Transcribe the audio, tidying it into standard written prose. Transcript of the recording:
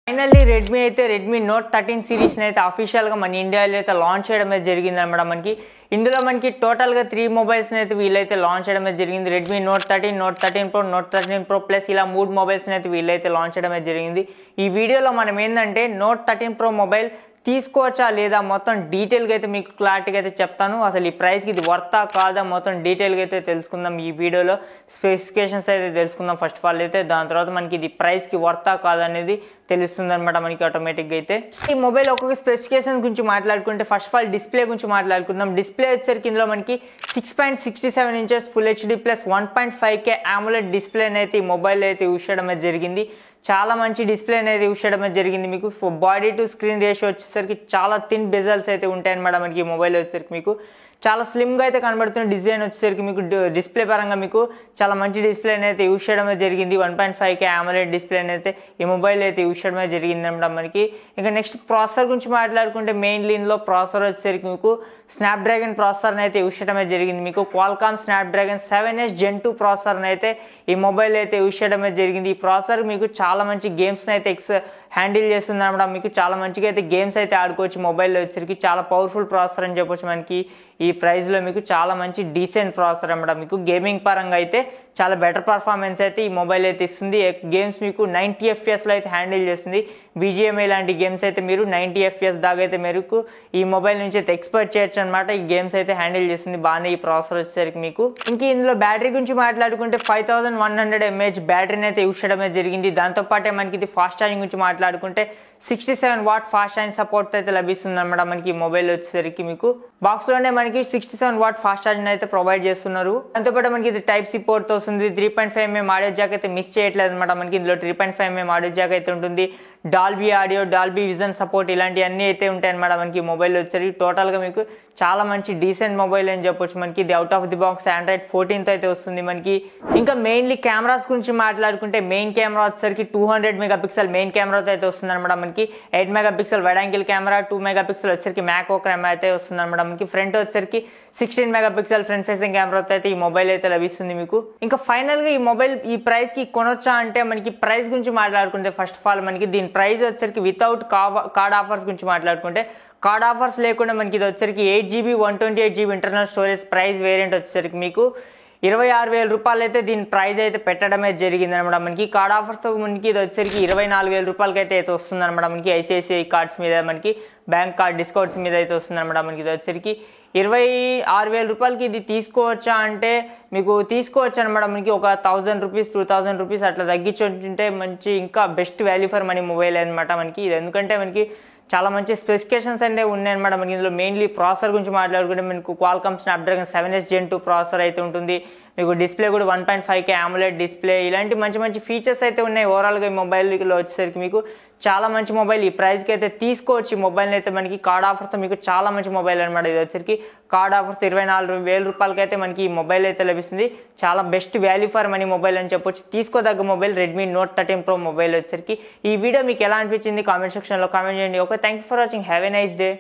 Finally Redmi Note 13 series అయితే official గా మన ఇండియాలో అయితే లాంచ్ చేయడం అయితే జరిగింది అన్నమాట. ఇందులో మనకి టోటల్ గా 3 మొబైల్స్ అయితే వీళ్ళైతే లాంచ్ చేయడం అయితే జరిగింది. Redmi Note 13 pro, note 13 pro plus ఇలా 3 మొబైల్స్ అయితే వీళ్ళైతే లాంచ్ చేయడం అయితే జరిగింది. ఈ వీడియోలో మనం ఏంటంటే నోట్ 13 ప్రో మొబైల్ తీసుకోవచ్చా లేదా మొత్తం డీటెయిల్గా అయితే మీకు క్లారిటీగా అయితే చెప్తాను. అసలు ఈ ప్రైస్కి ఇది వర్తా కాదా మొత్తం డీటెయిల్గా అయితే తెలుసుకుందాం. ఈ వీడియోలో స్పెసిఫికేషన్స్ అయితే తెలుసుకుందాం ఫస్ట్ ఆఫ్ ఆల్ అయితే. దాని తర్వాత మనకి ఇది ప్రైస్కి వర్తా కాదా అనేది తెలుస్తుంది అనమాట మనకి ఆటోమేటిక్గా అయితే. ఈ మొబైల్ ఒక్కొక్క స్పెసిఫికేషన్ గురించి మాట్లాడుకుంటే ఫస్ట్ ఆఫ్ ఆల్ డిస్ప్లే గురించి మాట్లాడుకుందాం. డిస్ప్లే వచ్చేసరికి ఇందులో మనకి 6.67 inches full HD plus 1.5K AMOLED display అయితే ఈ మొబైల్ అయితే యూస్ చేయడం అయితే జరిగింది. చాలా మంచి డిస్ప్లే అనేది యూస్ చేయడం జరిగింది. మీకు బాడీ టు స్క్రీన్ రేషియో వచ్చేసరికి చాలా థిన్ బెజల్స్ అయితే ఉంటాయి అనమాట మనకి. ఈ మొబైల్ వచ్చేసరికి మీకు చాలా స్లిమ్గా అయితే కనబడుతున్న డిజైన్ వచ్చేసరికి మీకు డిస్ప్లే పరంగా మీకు చాలా మంచి డిస్ప్లే అయితే యూస్ చేయడం జరిగింది. 1.5K AMOLED డిస్ప్లే అయితే ఈ మొబైల్ అయితే యూస్ చేయడం జరిగింది అనమాట మనకి. ఇంకా నెక్స్ట్ ప్రాసెసర్ గురించి మాట్లాడుకుంటే మెయిన్లీ ఇందులో ప్రాసెసర్ వచ్చేసరికి మీకు స్నాప్డ్రాగన్ ప్రాసెసర్ అయితే యూస్ చేయడం జరిగింది. మీకు Qualcomm Snapdragon 7S Gen 2 processor అయితే ఈ మొబైల్ అయితే యూస్ చేయడం జరిగింది. ఈ ప్రాసెసర్ మీకు చాలా మంచి గేమ్స్ అయితే హ్యాండిల్ చేస్తుంది అనమాట. మీకు చాలా మంచిగా అయితే గేమ్స్ అయితే ఆడుకోవచ్చు మొబైల్లో వచ్చేసరికి. చాలా పవర్ఫుల్ ప్రాసెసర్ అని చెప్పొచ్చు మనకి. ఈ ప్రైస్లో మీకు చాలా మంచి డీసెంట్ ప్రాసెసర్ అనమాట. మీకు గేమింగ్ పరంగా అయితే చాలా బెటర్ పర్ఫార్మెన్స్ అయితే ఈ మొబైల్ అయితే ఇస్తుంది. గేమ్స్ మీకు 90 FPS అయితే హ్యాండిల్ చేస్తుంది. BGMI లాంటి గేమ్స్ అయితే మీరు 90 FPS దాకా అయితే మీకు ఈ మొబైల్ నుంచి అయితే ఎక్స్పెక్ట్ చేయొచ్చు అనమాట. ఈ గేమ్స్ అయితే హ్యాండిల్ చేస్తుంది బాగానే ఈ ప్రాసెసర్ వచ్చేసరికి మీకు. ఇంక ఇందులో బ్యాటరీ గురించి మాట్లాడుకుంటే 5100 mAh బ్యాటరీని అయితే యూస్ చేయడం జరిగింది. దాంతోపాటే మనకి ఇది ఫాస్ట్ ఛార్జింగ్ గురించి మాట్లాడుకుంటే 67 వాట్ ఫాస్ట్ ఛార్జింగ్ సపోర్ట్ అయితే లభిస్తుంది అనమాట మనకి. ఈ మొబైల్ వచ్చేసరికి మీకు బాక్స్ లోనే మనకి 67 వాట్ ఫాస్ట్ ఛార్జింగ్ అయితే ప్రొవైడ్ చేస్తున్నారు. దాంతోపాటు మనకి ఇది టైప్ సి పోర్ట్ వస్తుంది. 3.5mm ఆడియో జాక్ అయితే మిస్ చేయట్లేదు అనమాట మనకి. ఇందులో 3.5mm ఆడియో జాక్ అయితే ఉంటుంది. Dolby audio, Dolby vision support ఇలాంటివన్నీ అయితే ఉంటాయి అనమాట మనకి. మొబైల్ వచ్చేసరికి టోటల్ గా మీకు చాలా మంచి డీసెంట్ మొబైల్ అని చెప్పొచ్చు మనకి. ఇది out of the box Android 14 అయితే వస్తుంది మనకి. ఇంకా మెయిన్లీ కెమెరాస్ గురించి మాట్లాడుకుంటే మెయిన్ కెమెరా వచ్చేసరికి 200 మెగాపిక్సెల్ మెయిన్ కెమెరాతో అయితే వస్తుంది అనమాట మనకి. 8 megapixel wide angle camera, 2 megapixel వచ్చేసరికి మ్యాక్రో కెమెరా అయితే వస్తుంది అనమాట మనకి. ఫ్రంట్ వచ్చేసరికి 16 మెగాపిక్సెల్ ఫ్రంట్ ఫేసింగ్ కెమెరాతో అయితే ఈ మొబైల్ అయితే లభిస్తుంది మీకు. ఇంకా ఫైనల్ గా ఈ మొబైల్ ఈ ప్రైస్ కి కొనొచ్చా అంటే మనకి ప్రైస్ గురించి మాట్లాడుకుంటే ఫస్ట్ ఆఫ్ ఆల్ మనకి దీని ప్రైస్ వచ్చేసరికి వితౌట్ కార్డ్ ఆఫర్స్ గురించి మాట్లాడుకుంటే కార్డ్ ఆఫర్స్ లేకుండా మనకి ఇది వచ్చేసరికి 8GB 128GB internal storage price variant వచ్చేసరికి మీకు 26,000 రూపాయలు అయితే దీని ప్రైస్ అయితే పెట్టడమే జరిగింది అనమాట మనకి. కార్డ్ ఆఫర్స్ తో మనకి ఇది వచ్చేసరికి 24,000 రూపాయలకి అయితే వస్తుంది అనమాట మనకి. ICICI కార్డ్స్ మీద మనకి బ్యాంక్ కార్డ్ డిస్కౌంట్స్ మీద అయితే వస్తుంది అనమాట మనకి. ఇది వచ్చేసరికి 26,000 రూపాయలకి ఇది తీసుకోవచ్చా అంటే మీకు తీసుకోవచ్చు అనమాట మనకి. ఒక 1000 రూపీస్ 2000 రూపీస్ అట్లా తగ్గించుంటే మంచి ఇంకా best value for money mobile అనమాట మనకి. ఇది ఎందుకంటే మనకి చాలా మంచి స్పెసిఫికేషన్స్ అంటే ఉన్నాయన్నమాట మనకి. ఇందులో మెయిన్లీ ప్రాసెసర్ గురించి మాట్లాడుకుంటే మీకు Qualcomm Snapdragon 7S Gen 2 processor అయితే ఉంటుంది. మీకు డిస్ప్లే కూడా 1.5K AMOLED డిస్ప్లే, ఇలాంటి మంచి మంచి ఫీచర్స్ అయితే ఉన్నాయి. ఓవరాల్గా ఈ మొబైల్లో వచ్చేసరికి మీకు చాలా మంచి మొబైల్. ఈ ప్రైస్కి అయితే తీసుకోవచ్చు ఈ మొబైల్ని అయితే మనకి. కార్డ్ ఆఫర్స్తో మీకు చాలా మంచి మొబైల్ అనమాట. ఇది వచ్చేసరికి కార్డ్ ఆఫర్స్ 24,000 రూపాయలకి అయితే మనకి ఈ మొబైల్ అయితే లభిస్తుంది. చాలా best value for money mobile అని చెప్పొచ్చు. తీసుకోదగ్గ mobile Redmi Note 13 Pro mobile వచ్చేసరికి. ఈ వీడియో మీకు ఎలా అనిపించింది కామెంట్ సెక్షన్లో కామెంట్ చేయండి. Okay, thank you for watching. Have a nice day.